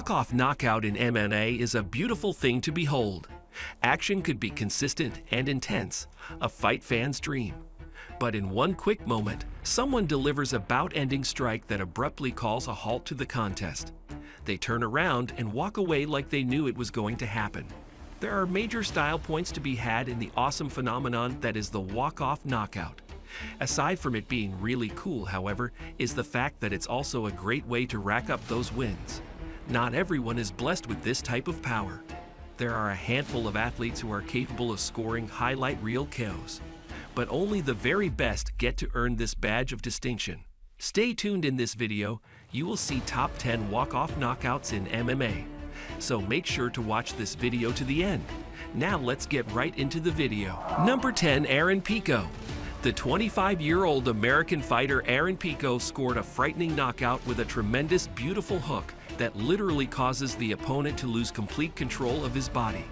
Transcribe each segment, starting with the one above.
walk-off knockout in MMA is a beautiful thing to behold. Action could be consistent and intense, a fight fan's dream. But in one quick moment, someone delivers a bout-ending strike that abruptly calls a halt to the contest. They turn around and walk away like they knew it was going to happen. There are major style points to be had in the awesome phenomenon that is the walk-off knockout. Aside from it being really cool, however, is the fact that it's also a great way to rack up those wins. Not everyone is blessed with this type of power. There are a handful of athletes who are capable of scoring highlight reel KOs. But only the very best get to earn this badge of distinction. Stay tuned in this video, you will see top 10 walk-off knockouts in MMA. So make sure to watch this video to the end. Now let's get right into the video. Number 10, Aaron Pico. The 25-year-old American fighter Aaron Pico scored a frightening knockout with a tremendous, beautiful hook that literally causes the opponent to lose complete control of his body.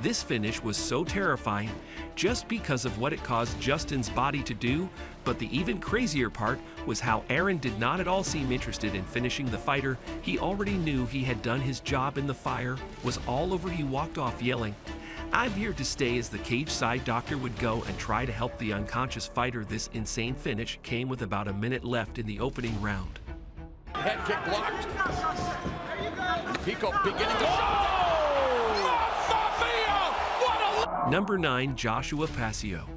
This finish was so terrifying just because of what it caused Justin's body to do, but the even crazier part was how Aaron did not at all seem interested in finishing the fighter. He already knew he had done his job and the fire was all over. He walked off yelling, "I'm here to stay," as the cage side doctor would go and try to help the unconscious fighter. This insane finish came with about a minute left in the opening round. Head kick blocked. Pico beginning to shot. Number 9, Joshua Pacio.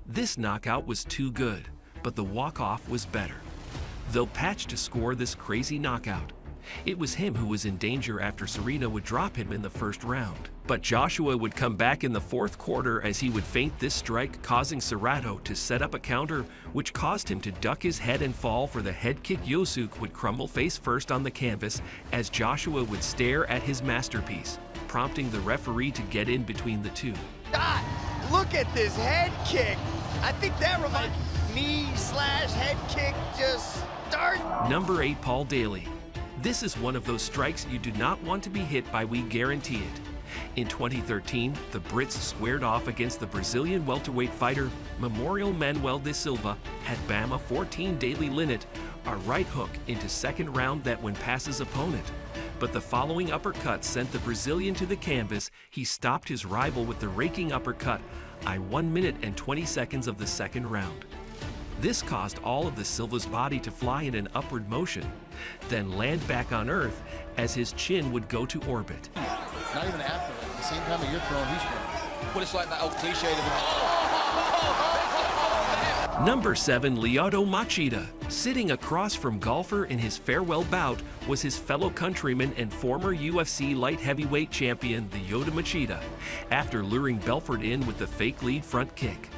This knockout was too good, but the walk-off was better. Though patched to score this crazy knockout, it was him who was in danger after Serena would drop him in the first round. But Joshua would come back in the fourth quarter as he would feint this strike, causing Serrato to set up a counter, which caused him to duck his head and fall for the head kick. Yosuke would crumble face first on the canvas as Joshua would stare at his masterpiece, prompting the referee to get in between the two. God, look at this head kick. I think that reminds knee/head kick just start. Number 8, Paul Daley. This is one of those strikes you do not want to be hit by, we guarantee it. In 2013, the Brits squared off against the Brazilian welterweight fighter Memorial Manuel de Silva had Bama 14 Daley Linnet a right hook into second round that went past his opponent. But the following uppercut sent the Brazilian to the canvas. He stopped his rival with the raking uppercut at 1 minute and 20 seconds of the second round. This caused all of the Silva's body to fly in an upward motion, then land back on earth as his chin would go to orbit. Not even after that. At the same time that you're throwing, he's throwing. But it's like that old cliche of Number 7, Lyoto Machida. Sitting across from golfer in his farewell bout was his fellow countryman and former UFC light heavyweight champion Lyoto Machida, after luring Belfort in with the fake lead front kick.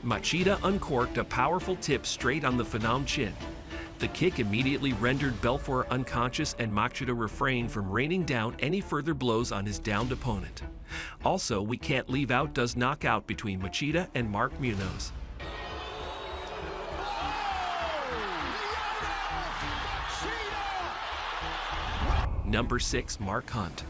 Machida uncorked a powerful tip straight on the Phnom chin. The kick immediately rendered Belfort unconscious, and Machida refrained from raining down any further blows on his downed opponent. Also, we can't leave out Does knockout between Machida and Mark Munoz. Number 6, Mark Hunt.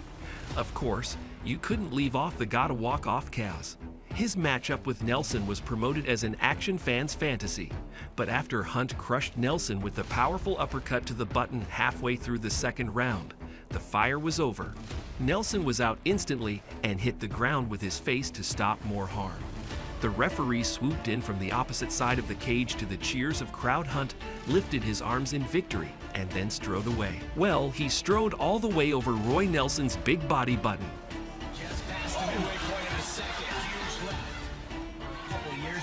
Of course, you couldn't leave off the gotta walk off cows. His matchup with Nelson was promoted as an action fan's fantasy, but after Hunt crushed Nelson with a powerful uppercut to the button halfway through the second round, the fire was over. Nelson was out instantly and hit the ground with his face to stop more harm. The referee swooped in from the opposite side of the cage to the cheers of crowd. Hunt lifted his arms in victory and then strode away. Well, he strode all the way over Roy Nelson's big body button. Just past the midway point in the second. A couple years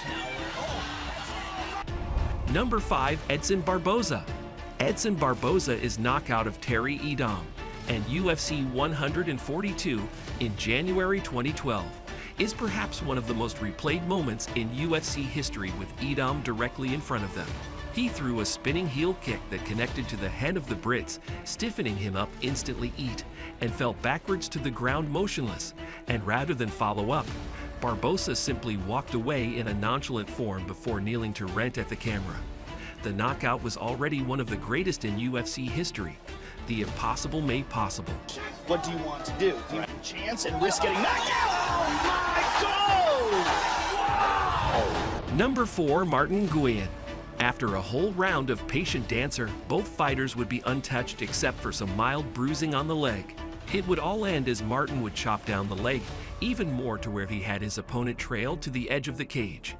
now. Number 5, Edson Barboza. Edson Barboza is knockout of Terry Edom and UFC 142 in January 2012. Is perhaps one of the most replayed moments in UFC history, with Edom directly in front of them. He threw a spinning heel kick that connected to the head of the Brits, stiffening him up instantly, and fell backwards to the ground motionless. And rather than follow up, Barboza simply walked away in a nonchalant form before kneeling to rant at the camera. The knockout was already one of the greatest in UFC history. The impossible made possible. What do you want to do? Do you have a chance and risk getting knocked out? Oh my God! Number 4, Martin Nguyen. After a whole round of patient dancer, both fighters would be untouched except for some mild bruising on the leg. It would all end as Martin would chop down the leg, even more to where he had his opponent trailed to the edge of the cage.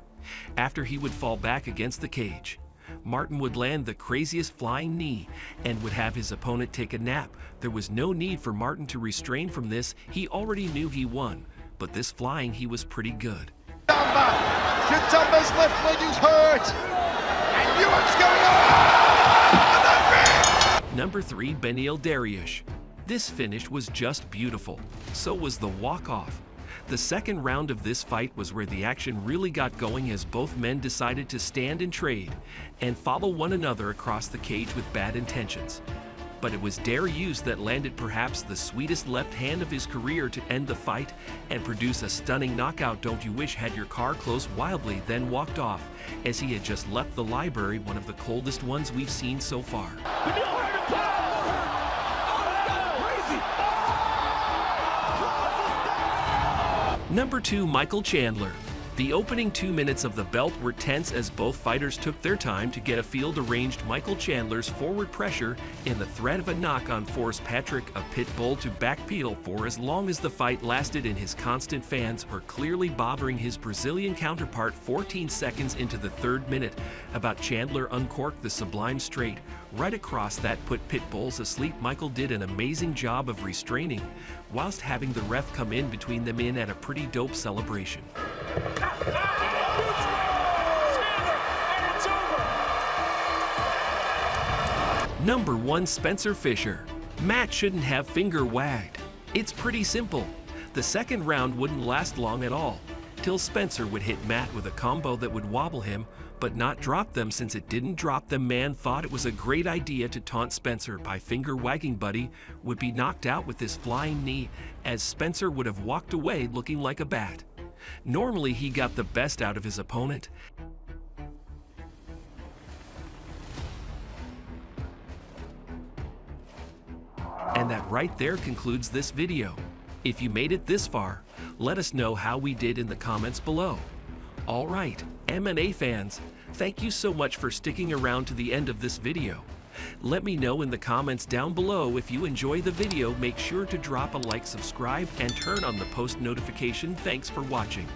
After he would fall back against the cage, Martin would land the craziest flying knee and would have his opponent take a nap. There was no need for Martin to restrain from this. He already knew he won, but this flying he was pretty good. Chutamba's left leg is hurt, and Nguyen's going on. Number 3, Beneil Dariush. This finish was just beautiful. So was the walk-off. The second round of this fight was where the action really got going as both men decided to stand and trade and follow one another across the cage with bad intentions. But it was Dariush that landed perhaps the sweetest left hand of his career to end the fight and produce a stunning knockout. Don't you wish had your car closed wildly, then walked off as he had just left the library, one of the coldest ones we've seen so far. Number 2, Michael Chandler. The opening 2 minutes of the belt were tense as both fighters took their time to get a field-arranged. Michael Chandler's forward pressure and the threat of a knock-on forced Patrick a pit bull to backpedal for as long as the fight lasted, and his constant fans were clearly bothering his Brazilian counterpart 14 seconds into the 3rd minute. About Chandler uncorked the sublime straight right across that put pit bulls asleep. Michael did an amazing job of restraining whilst having the ref come in between them in at a pretty dope celebration. Number 1, Spencer Fisher. Matt shouldn't have finger wagged. It's pretty simple. The second round wouldn't last long at all, till Spencer would hit Matt with a combo that would wobble him, but not drop them. Since it didn't drop them, man thought it was a great idea to taunt Spencer by finger wagging. Buddy would be knocked out with this flying knee, as Spencer would have walked away looking like a bat. Normally he got the best out of his opponent. And that right there concludes this video. If you made it this far, let us know how we did in the comments below. All right, MMA fans, thank you so much for sticking around to the end of this video. Let me know in the comments down below if you enjoy the video. Make sure to drop a like, subscribe, and turn on the post notification. Thanks for watching.